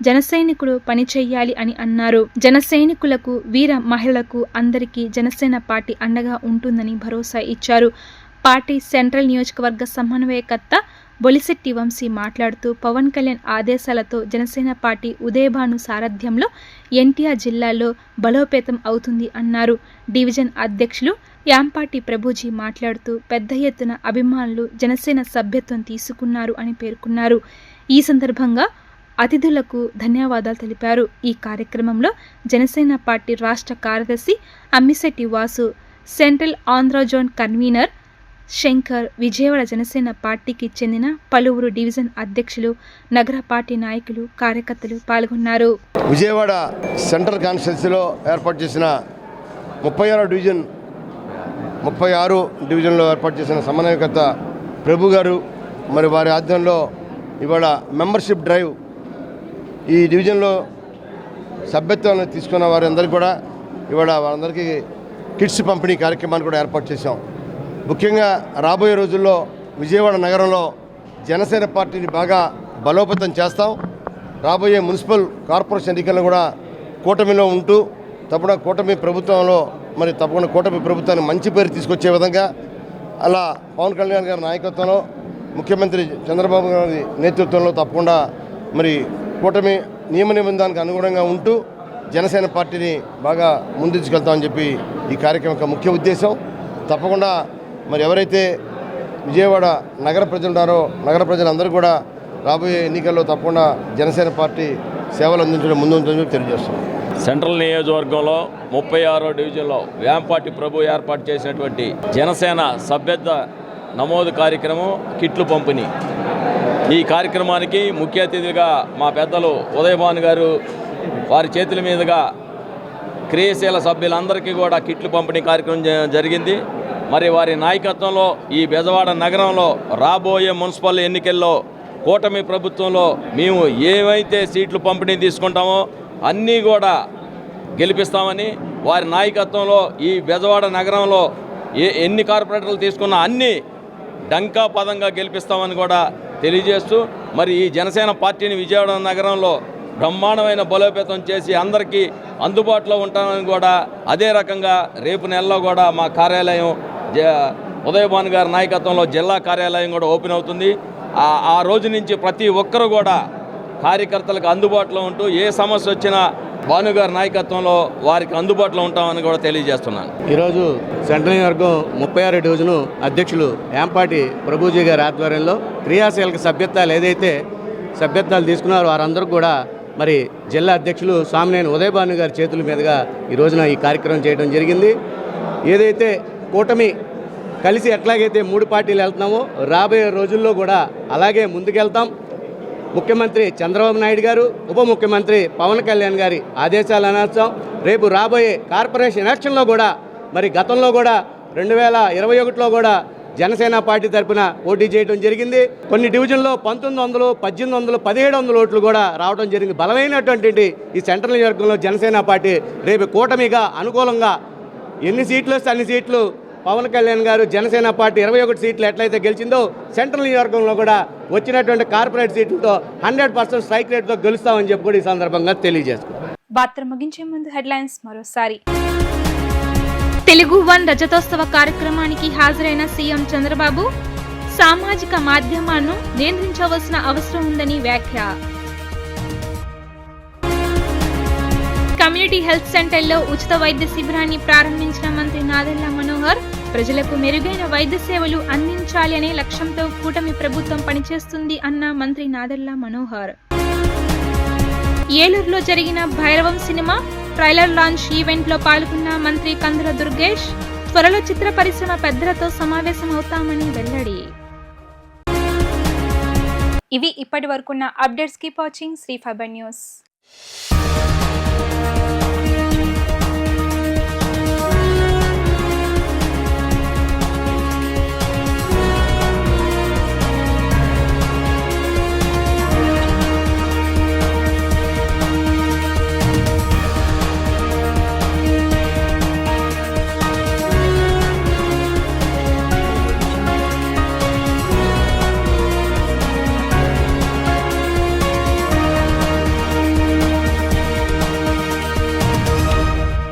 జన సైనికుడు పనిచేయాలి అని అన్నారు. జన సైనికులకు, వీర మహిళలకు అందరికీ జనసేన పార్టీ అండగా ఉంటుందని భరోసా ఇచ్చారు. పార్టీ సెంట్రల్ నియోజకవర్గ సమన్వయకర్త బొలిశెట్టి వంశీ మాట్లాడుతూ పవన్ కళ్యాణ్ ఆదేశాలతో జనసేన పార్టీ ఉదయభాను సారథ్యంలో ఎన్టీఆర్ జిల్లాలో బలోపేతం అవుతుంది అన్నారు. డివిజన్ అధ్యక్షులు యాంపాటి ప్రభుజీ మాట్లాడుతూ పెద్ద ఎత్తున అభిమానులు జనసేన సభ్యత్వం తీసుకున్నారు అని పేర్కొన్నారు. ఈ సందర్భంగా అతిథులకు ధన్యవాదాలు తెలిపారు. ఈ కార్యక్రమంలో జనసేన పార్టీ రాష్ట్ర కార్యదర్శి Ammisetti Vasu, central Andhra zone convener Shankar, Vijayawada Janasena పార్టీకి చెందిన పలువురు డివిజన్ అధ్యక్షులు, నగర పార్టీ నాయకులు, కార్యకర్తలు పాల్గొన్నారు. విజయవాడ సెంట్రల్ కాన్స్టిట్యున్సీలో ఏర్పాటు చేసిన 36 డివిజన్లో ఏర్పాటు చేసిన సమన్వయకర్త ప్రభు గారు మరి వారి ఆధ్వర్యంలో ఇవాళ మెంబర్షిప్ డ్రైవ్ ఈ డివిజన్లో సభ్యత్వాన్ని తీసుకున్న వారందరికీ కూడా ఇవాళ వాళ్ళందరికీ కిట్స్ పంపిణీ కార్యక్రమాన్ని కూడా ఏర్పాటు చేశాం. ముఖ్యంగా రాబోయే రోజుల్లో విజయవాడ నగరంలో జనసేన పార్టీని బాగా బలోపేతం చేస్తాం. రాబోయే మున్సిపల్ కార్పొరేషన్ ఎన్నికలను కూడా కూటమిలో ఉంటూ తప్పకుండా కూటమి ప్రభుత్వంలో తప్పకుండా కూటమి ప్రభుత్వానికి మంచి పేరు తీసుకొచ్చే విధంగా అలా పవన్ కళ్యాణ్ గారి నాయకత్వంలో ముఖ్యమంత్రి చంద్రబాబు గారి నేతృత్వంలో తప్పకుండా కూటమి నియమ నిబంధనలకు అనుగుణంగా ఉంటూ జనసేన పార్టీని బాగా ముందుకెళ్తామని చెప్పి ఈ కార్యక్రమం యొక్క ముఖ్య ఉద్దేశం. తప్పకుండా ఎవరైతే విజయవాడ నగర ప్రజలు ఉన్నారో నగర ప్రజలందరూ కూడా రాబోయే ఎన్నికల్లో తప్పకుండా జనసేన పార్టీ సేవలు అందించడం ముందుంటుందని తెలియజేస్తాం. సెంట్రల్ నియోజకవర్గంలో 36వ డివిజన్లో వేంపాటి ప్రభు ఏర్పాటు చేసినటువంటి జనసేన సభ్యత్వ నమోదు కార్యక్రమం కిట్లు పంపిణీ. ఈ కార్యక్రమానికి ముఖ్య అతిథిగా మా పెద్దలు ఉదయభాను గారు వారి చేతుల మీదుగా క్రియాశీల సభ్యులందరికీ కూడా కిట్లు పంపిణీ కార్యక్రమం జరిగింది. మరి వారి నాయకత్వంలో ఈ బెజవాడ నగరంలో రాబోయే మున్సిపల్ ఎన్నికల్లో కూటమి ప్రభుత్వంలో మేము ఏవైతే సీట్లు పంపిణీ తీసుకుంటామో అన్నీ కూడా గెలిపిస్తామని వారి నాయకత్వంలో ఈ బెజవాడ నగరంలో ఎన్ని కార్పొరేటర్లు తీసుకున్నా అన్నీ డంకా పదంగా గెలిపిస్తామని కూడా తెలియజేస్తూ మరి ఈ జనసేన పార్టీని విజయవాడ నగరంలో బ్రహ్మాండమైన బలోపేతం చేసి అందరికీ అందుబాటులో ఉంటామని కూడా అదే రకంగా రేపు నెలలో కూడా మా కార్యాలయం ఉదయభాను గారి నాయకత్వంలో జిల్లా కార్యాలయం కూడా ఓపెన్ అవుతుంది. ఆ రోజు నుంచి ప్రతి ఒక్కరు కూడా కార్యకర్తలకు అందుబాటులో ఉంటూ ఏ సమస్య వచ్చినా భానుగారి నాయకత్వంలో వారికి అందుబాటులో ఉంటామని కూడా తెలియజేస్తున్నాను. ఈరోజు సెంట్రల్ నియోజకవర్గం 36 డివిజను అధ్యక్షులు వేంపాటి ప్రభుజీ గారి ఆధ్వర్యంలో క్రియాశీలక సభ్యత్వాలు ఏదైతే సభ్యత్వాలు తీసుకున్నారో వారందరూ కూడా మరి జిల్లా అధ్యక్షులు స్వామినేని ఉదయభాను గారి చేతుల మీదుగా ఈ రోజున ఈ కార్యక్రమం చేయడం జరిగింది. ఏదైతే కూటమి కలిసి ఎట్లాగైతే 3 పార్టీలు వెళ్తున్నామో రాబోయే రోజుల్లో కూడా అలాగే ముందుకెళ్తాం. ముఖ్యమంత్రి చంద్రబాబు నాయుడు గారు, ఉప ముఖ్యమంత్రి పవన్ కళ్యాణ్ గారి ఆదేశాలు అనర్చం. రేపు రాబోయే కార్పొరేషన్ ఎలక్షన్లో కూడా మరి గతంలో కూడా 2021లో కూడా జనసేన పార్టీ తరఫున పోటీ చేయడం జరిగింది. కొన్ని డివిజన్లో 1900, 1800, 1700 ఓట్లు కూడా రావడం జరిగింది. బలమైనటువంటి ఈ సెంట్రల్ నియోజకవర్గంలో జనసేన పార్టీ రేపు కూటమిగా అనుకూలంగా ఎన్ని సీట్లు వస్తే అన్ని సీట్లు పవన్ కళ్యాణ్ గారు జనసేన పార్టీ 21 సీట్లు ఎట్లయితే గెలిచిందో సెంట్రల్ నియోజకవర్గంలో కూడా వచ్చినటువంటి కార్పొరేట్ సీట్లతో 100% స్ట్రైక్ రేట్తో గెలుస్తామని చెప్పి కూడా ఈ సందర్భంగా తెలియజేసుకున్నాం. వార్తలు ముగించే ముందు హెడ్లైన్స్ మరోసారి. తెలుగు వన్ రజతోత్సవ కార్యక్రమానికి హాజరైన సీఎం చంద్రబాబు సామాజిక మాధ్యమాలను నియంత్రించవలసిన అవసరం ఉందని వ్యాఖ్య. కమ్యూనిటీ హెల్త్ సెంటర్లో ఉచిత వైద్య శిబిరాన్ని ప్రారంభించిన మంత్రి నాదెళ్ల మనోహర్ ప్రజలకు మెరుగైన వైద్య సేవలు అందించాలి అనే లక్ష్యంతో కూటమి ప్రభుత్వం పనిచేస్తుంది అన్న మంత్రి నాదెళ్ల మనోహర్. ఏలూరులో జరిగిన Bhairavam cinema trailer launch event లో పాల్గొన్న మంత్రి కందుల దుర్గేష్ త్వరలో చిత్ర పరిశ్రమ పెద్దలతో సమావేశమవుతామని వెల్లడి. ఇవి ఇప్పటి వరకున్న updates. Keep watching Sri fiber news.